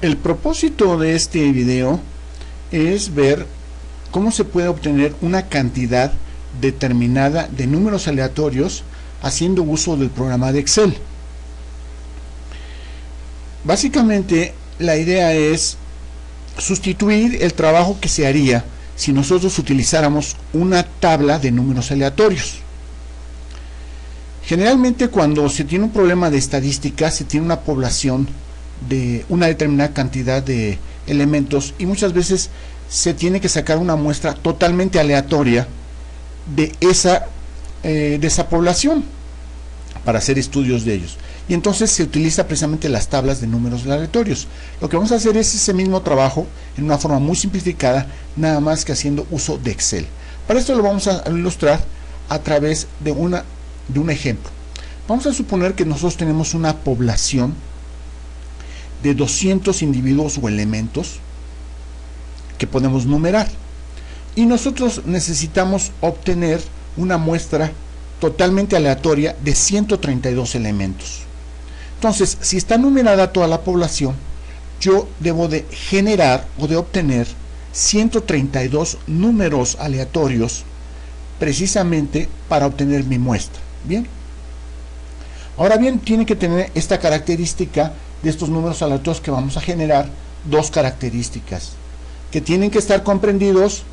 El propósito de este video es ver cómo se puede obtener una cantidad determinada de números aleatorios haciendo uso del programa de Excel. Básicamente la idea es sustituir el trabajo que se haría si nosotros utilizáramos una tabla de números aleatorios. Generalmente cuando se tiene un problema de estadística, se tiene una población de una determinada cantidad de elementos y muchas veces se tiene que sacar una muestra totalmente aleatoria de esa población para hacer estudios de ellos, y entonces se utiliza precisamente las tablas de números aleatorios. Lo que vamos a hacer es ese mismo trabajo en una forma muy simplificada, nada más que haciendo uso de Excel. Para esto lo vamos a ilustrar a través de un ejemplo. Vamos a suponer que nosotros tenemos una población de 200 individuos o elementos que podemos numerar, y nosotros necesitamos obtener una muestra totalmente aleatoria de 132 elementos. Entonces, si está numerada toda la población, yo debo de generar o de obtener 132 números aleatorios precisamente para obtener mi muestra. Bien, ahora bien, tiene que tener esta característica de estos números aleatorios que vamos a generar, dos características que tienen que estar comprendidos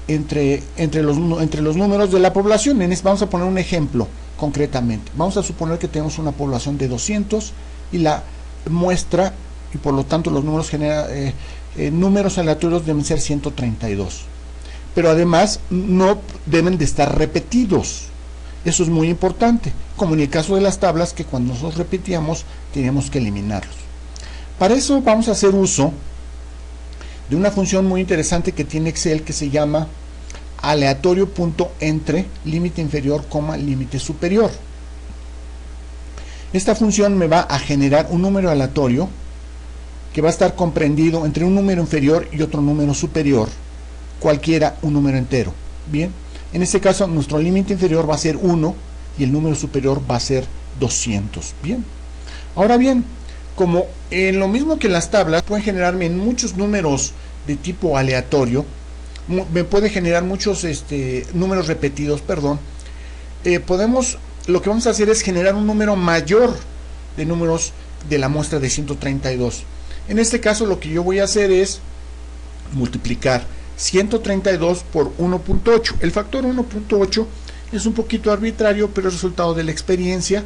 entre los números de la población. Vamos a poner un ejemplo concretamente. Vamos a suponer que tenemos una población de 200 y la muestra, y por lo tanto los números números aleatorios deben ser 132, pero además no deben de estar repetidos. Eso es muy importante, como en el caso de las tablas, que cuando nosotros repetíamos teníamos que eliminarlos. Para eso vamos a hacer uso de una función muy interesante que tiene Excel, que se llama aleatorio.entre límite inferior, límite superior. Esta función me va a generar un número aleatorio que va a estar comprendido entre un número inferior y otro número superior, cualquiera un número entero. Bien, en este caso nuestro límite inferior va a ser 1 y el número superior va a ser 200. Bien, ahora bien, como en lo mismo que las tablas pueden generarme muchos números de tipo aleatorio, me puede generar muchos números repetidos, lo que vamos a hacer es generar un número mayor de números de la muestra de 132. En este caso lo que yo voy a hacer es multiplicar 132 por 1.8. El factor 1.8 es un poquito arbitrario, pero es resultado de la experiencia,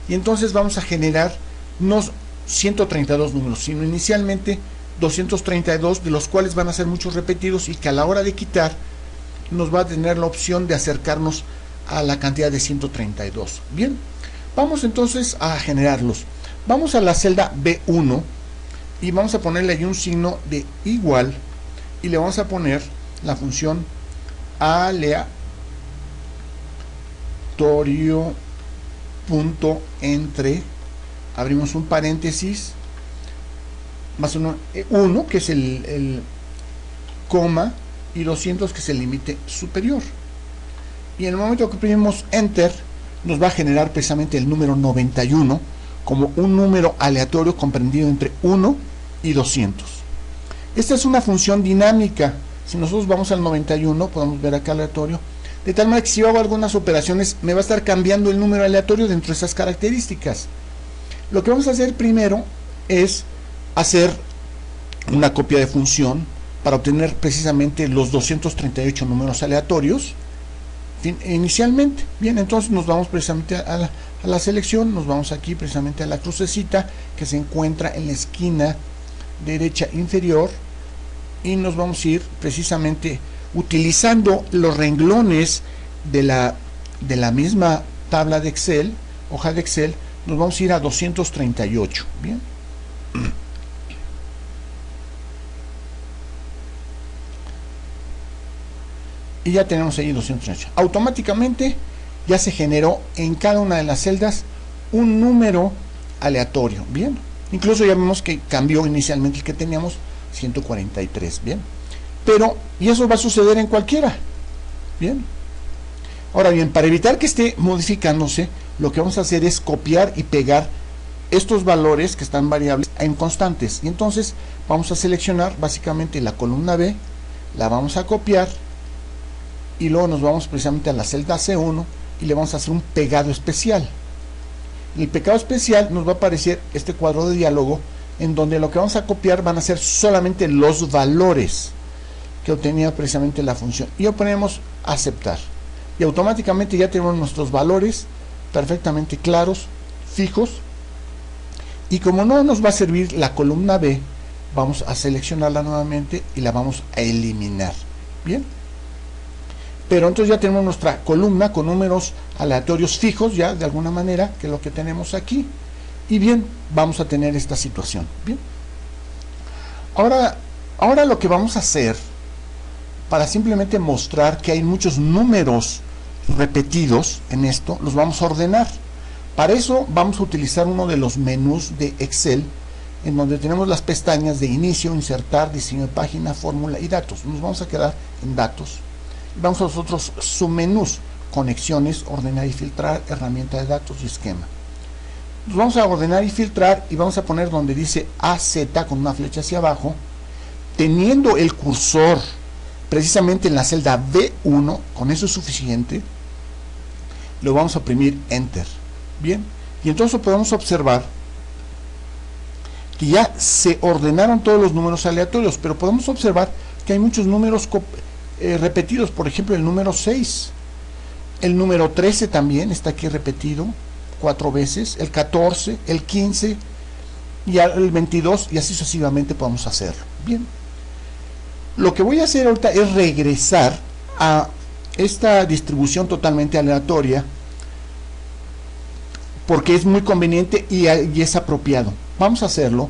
y entonces vamos a generar no 132 números, sino inicialmente 232, de los cuales van a ser muchos repetidos, y que a la hora de quitar nos va a tener la opción de acercarnos a la cantidad de 132. Bien, vamos entonces a generarlos. Vamos a la celda B1 y vamos a ponerle ahí un signo de igual, y le vamos a poner la función aleatorio.entre, abrimos un paréntesis, más 1, que es el coma, y 200, que es el límite superior. Y en el momento que oprimimos Enter, nos va a generar precisamente el número 91 como un número aleatorio comprendido entre 1 y 200. Esta es una función dinámica. Si nosotros vamos al 91, podemos ver acá aleatorio, de tal manera que si yo hago algunas operaciones, me va a estar cambiando el número aleatorio dentro de esas características. Lo que vamos a hacer primero es hacer una copia de función para obtener precisamente los 238 números aleatorios inicialmente. Bien, entonces nos vamos precisamente a la selección, nos vamos aquí precisamente a la crucecita que se encuentra en la esquina derecha inferior, y nos vamos a ir precisamente utilizando los renglones de la misma tabla de Excel, hoja de Excel. Nos vamos a ir a 238. Bien, y ya tenemos ahí 238. Automáticamente ya se generó en cada una de las celdas un número aleatorio. Bien, incluso ya vemos que cambió inicialmente el que teníamos, 143. Bien, y eso va a suceder en cualquiera. Bien, ahora bien, para evitar que esté modificándose, lo que vamos a hacer es copiar y pegar estos valores que están variables en constantes. Y entonces vamos a seleccionar básicamente la columna B, la vamos a copiar y luego nos vamos precisamente a la celda C1 y le vamos a hacer un pegado especial. En el pegado especial nos va a aparecer este cuadro de diálogo en donde lo que vamos a copiar van a ser solamente los valores que obtenía precisamente la función, y ponemos aceptar, y automáticamente ya tenemos nuestros valores perfectamente claros, fijos. Y como no nos va a servir la columna B, vamos a seleccionarla nuevamente y la vamos a eliminar. Bien, pero entonces ya tenemos nuestra columna con números aleatorios fijos, ya de alguna manera, que es lo que tenemos aquí. Y bien, vamos a tener esta situación. Bien, ahora lo que vamos a hacer, para simplemente mostrar que hay muchos números repetidos en esto, los vamos a ordenar. Para eso vamos a utilizar uno de los menús de Excel, en donde tenemos las pestañas de inicio, insertar, diseño de página, fórmula y datos. Nos vamos a quedar en datos. Vamos a los otros submenús: conexiones, ordenar y filtrar, herramienta de datos y esquema. Nos vamos a ordenar y filtrar y vamos a poner donde dice AZ con una flecha hacia abajo, teniendo el cursor precisamente en la celda B1. Con eso es suficiente. Lo vamos a oprimir Enter. Bien, y entonces podemos observar que ya se ordenaron todos los números aleatorios, pero podemos observar que hay muchos números repetidos. Por ejemplo, el número 6, el número 13 también está aquí repetido 4 veces, el 14, el 15 y el 22, y así sucesivamente podemos hacerlo. Bien, lo que voy a hacer ahorita es regresar a esta distribución totalmente aleatoria, porque es muy conveniente y es apropiado. Vamos a hacerlo.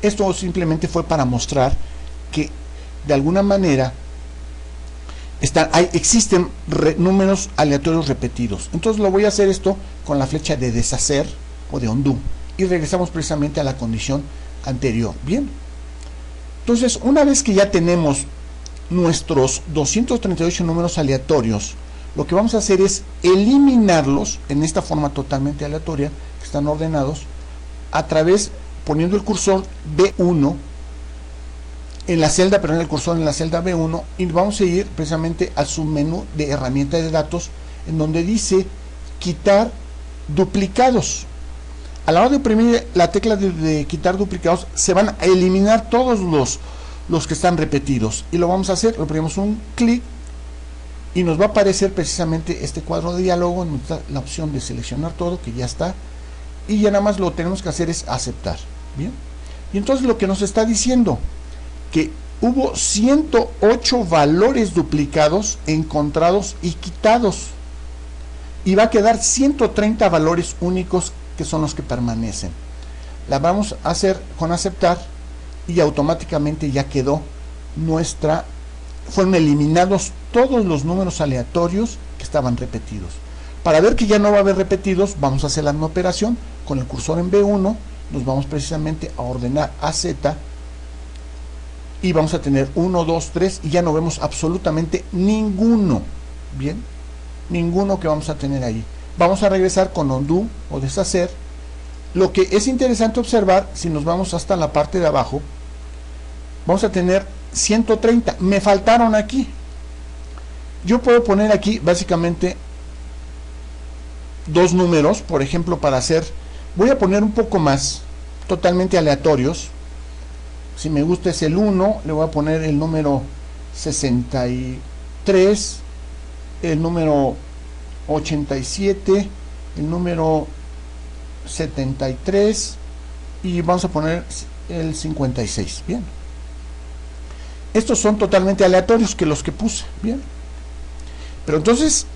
Esto simplemente fue para mostrar que de alguna manera existen números aleatorios repetidos. Entonces lo voy a hacer esto con la flecha de deshacer o de undo, y regresamos precisamente a la condición anterior. Bien, entonces una vez que ya tenemos nuestros 238 números aleatorios, lo que vamos a hacer es eliminarlos en esta forma totalmente aleatoria, que están ordenados, a través, poniendo el cursor B1 en la celda, perdón, el cursor en la celda B1, y vamos a ir precisamente al submenú de herramienta de datos, en donde dice quitar duplicados. A la hora de oprimir la tecla de quitar duplicados, se van a eliminar todos los que están repetidos, y lo vamos a hacer. Le oprimimos un clic y nos va a aparecer precisamente este cuadro de diálogo, en donde está la opción de seleccionar todo, que ya está, y ya nada más lo que tenemos que hacer es aceptar. Bien, y entonces lo que nos está diciendo que hubo 108 valores duplicados encontrados y quitados, y va a quedar 130 valores únicos, que son los que permanecen. La vamos a hacer con aceptar, y automáticamente ya quedó fueron eliminados todos los números aleatorios que estaban repetidos. Para ver que ya no va a haber repetidos, vamos a hacer la misma operación con el cursor en B1. Nos vamos precisamente a ordenar AZ, y vamos a tener 1, 2, 3, y ya no vemos absolutamente ninguno. Bien, ninguno que vamos a tener ahí. Vamos a regresar con undo o deshacer. Lo que es interesante observar, si nos vamos hasta la parte de abajo, vamos a tener 130. Me faltaron aquí. Yo puedo poner aquí básicamente dos números, por ejemplo, para hacer, voy a poner un poco más, totalmente aleatorios. Si me gusta es el 1, le voy a poner el número 63, el número 87, el número 73, y vamos a poner el 56. Bien, estos son totalmente aleatorios que los que puse. Bien, pero entonces,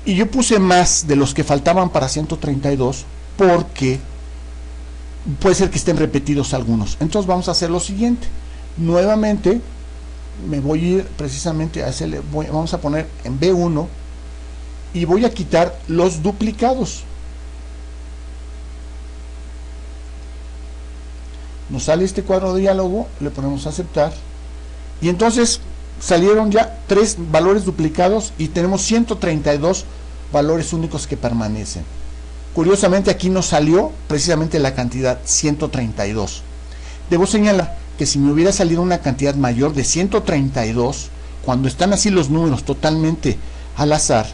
y yo puse más de los que faltaban para 132, porque puede ser que estén repetidos algunos. Entonces vamos a hacer lo siguiente. Nuevamente me voy a ir precisamente a hacerle, vamos a poner en B1 y voy a quitar los duplicados. Nos sale este cuadro de diálogo, le ponemos a aceptar, y entonces salieron ya 3 valores duplicados y tenemos 132 valores únicos que permanecen. Curiosamente aquí nos salió precisamente la cantidad 132. Debo señalar que si me hubiera salido una cantidad mayor de 132, cuando están así los números totalmente al azar,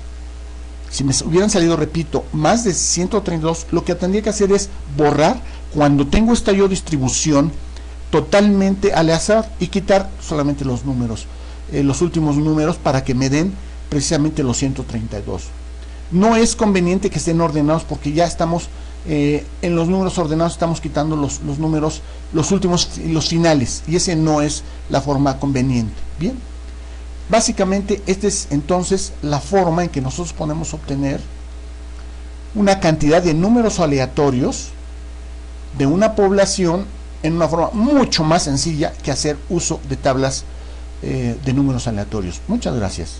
si me hubieran salido, repito, más de 132, lo que tendría que hacer es borrar cuando tengo esta yo distribución totalmente al azar y quitar solamente los números, los últimos números, para que me den precisamente los 132. No es conveniente que estén ordenados, porque ya estamos en los números ordenados, estamos quitando los números, los últimos y los finales, y ese no es la forma conveniente. Bien, básicamente esta es entonces la forma en que nosotros podemos obtener una cantidad de números aleatorios de una población en una forma mucho más sencilla que hacer uso de tablas de números aleatorios. Muchas gracias.